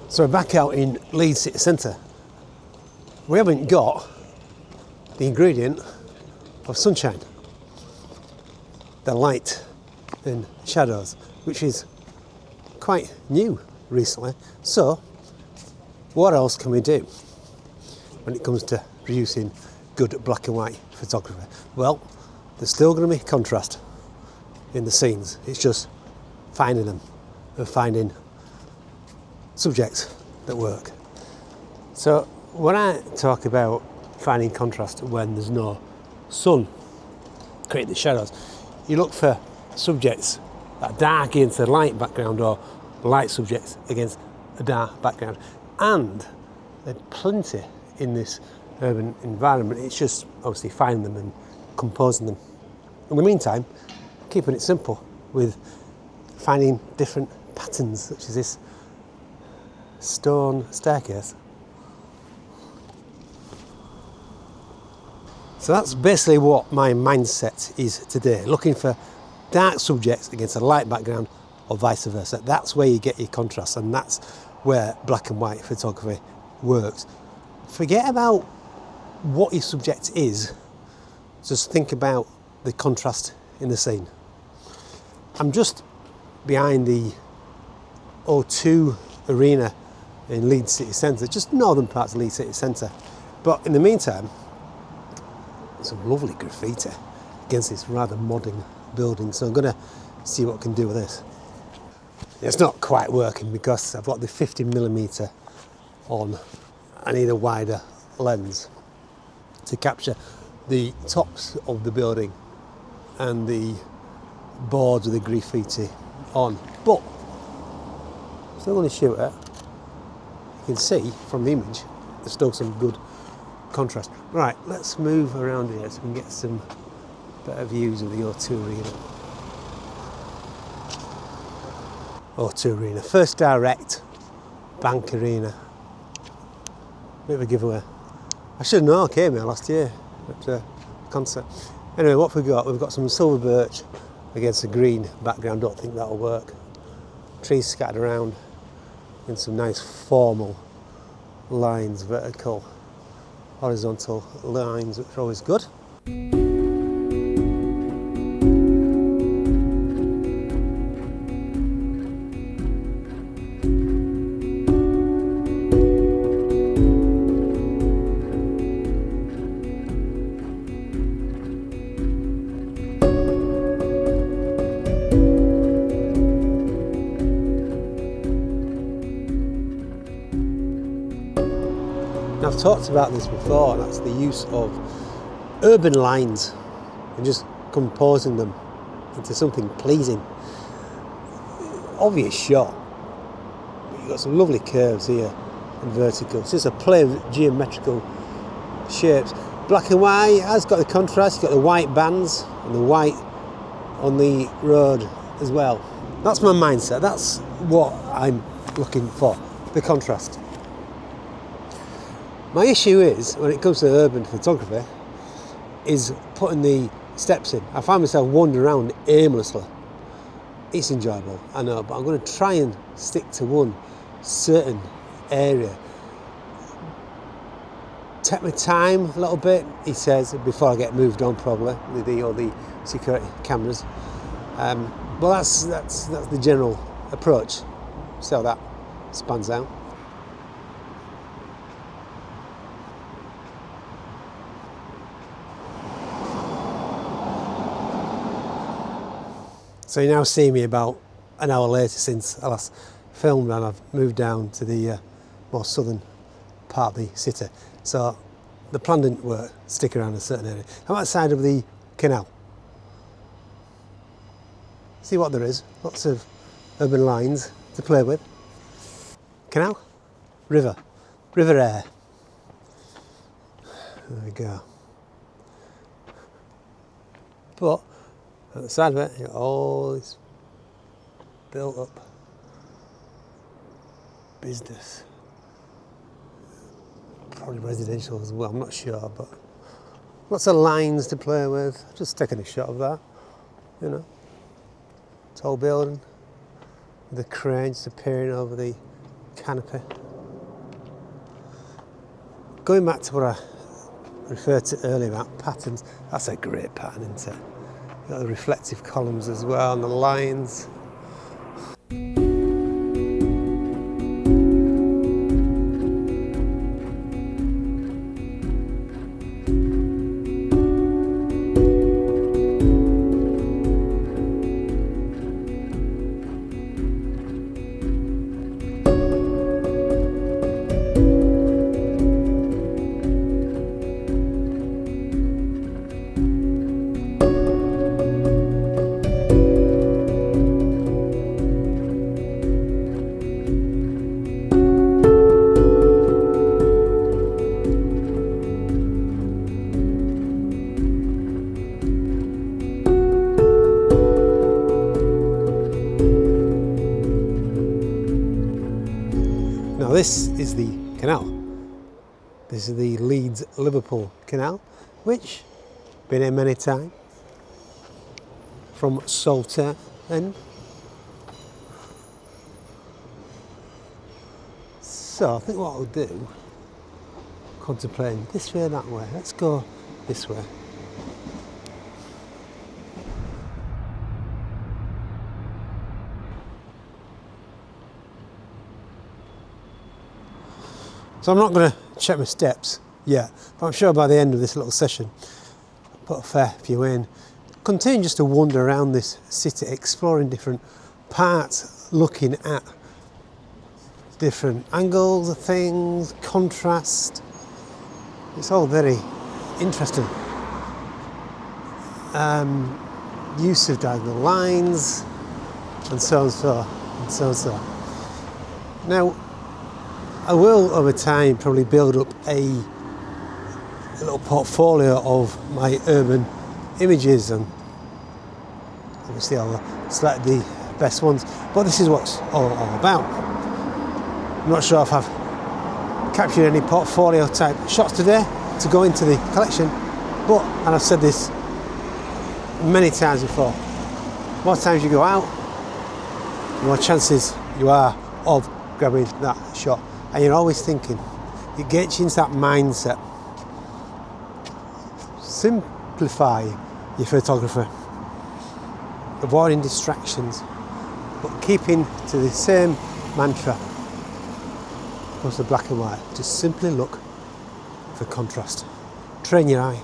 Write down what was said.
So we're back out in Leeds city centre. We haven't got the ingredient of sunshine, the light and shadows, which is quite new recently. So what else can we do when it comes to producing good black and white photography? Well, there's still going to be contrast in the scenes. It's just finding them and finding subjects that work. So when I talk about finding contrast when there's no sun creating the shadows, you look for subjects that are dark against a light background or light subjects against a dark background. And there's plenty in this urban environment. It's just obviously finding them and composing them. In the meantime, keeping it simple with finding different patterns, such as this stone staircase. So that's basically what my mindset is today, looking for dark subjects against a light background or vice versa. That's where you get your contrast, and that's where black and white photography works. Forget about what your subject is, just think about the contrast in the scene. I'm just behind the O2 Arena in Leeds city centre, just northern parts of Leeds city centre. But in the meantime, some lovely graffiti against this rather modern building, so I'm going to see what I can do with this. It's not quite working because I've got the 50mm on. I need a wider lens to capture the tops of the building and the boards with the graffiti on. But I'm still going to shoot it. You can see from the image there's still some good contrast. Right, let's move around here so we can get some better views of the O2 Arena. O2 Arena, first direct bank arena. Bit of a giveaway. I should know, I came here last year at the concert. Anyway, what have we got? We've got some silver birch against a green background. Don't think that'll work. Trees scattered around in some nice formal lines, vertical, horizontal lines, which are always good. I've talked about this before, and that's the use of urban lines and just composing them into something pleasing. Obvious shot, but you've got some lovely curves here and vertical. It's just a play of geometrical shapes. Black and white has got the contrast, you've got the white bands and the white on the road as well. That's my mindset, that's what I'm looking for, the contrast. My issue is, when it comes to urban photography, is putting the steps in. I find myself wandering around aimlessly. It's enjoyable, I know, but I'm going to try and stick to one certain area. Take my time a little bit, he says, before I get moved on probably, with the security cameras. Well, that's the general approach. See how that spans out. So you now see me about an hour later since I last filmed, and I've moved down to the more southern part of the city. So the plan didn't work, stick around a certain area. I'm outside of the canal. See what there is, lots of urban lines to play with. Canal, river air. There we go. But at the side of it, you've got all this built up business. Probably residential as well, I'm not sure, but lots of lines to play with. Just taking a shot of that, you know. Tall building with a crane just appearing over the canopy. Going back to what I referred to earlier about patterns, that's a great pattern, isn't it? You've got the reflective columns as well and the lines. Now this is the canal. This is the Leeds-Liverpool canal, which been here many times from Salter end. So I think what I'll do, contemplating this way or that way, let's go this way. So I'm not going to check my steps yet, but I'm sure by the end of this little session, I'll put a fair few in. Continue just to wander around this city, exploring different parts, looking at different angles of things, contrast. It's all very interesting. Use of diagonal lines, and so and so, and so and so. Now, I will, over time, probably build up a little portfolio of my urban images, and obviously I'll select the best ones, but this is what's all about. I'm not sure if I've captured any portfolio type shots today to go into the collection, but, and I've said this many times before, more times you go out, the more chances you are of grabbing that shot. And you're always thinking, it gets you into that mindset. Simplify your photography, avoiding distractions, but keeping to the same mantra across the black and white. Just simply look for contrast. Train your eye.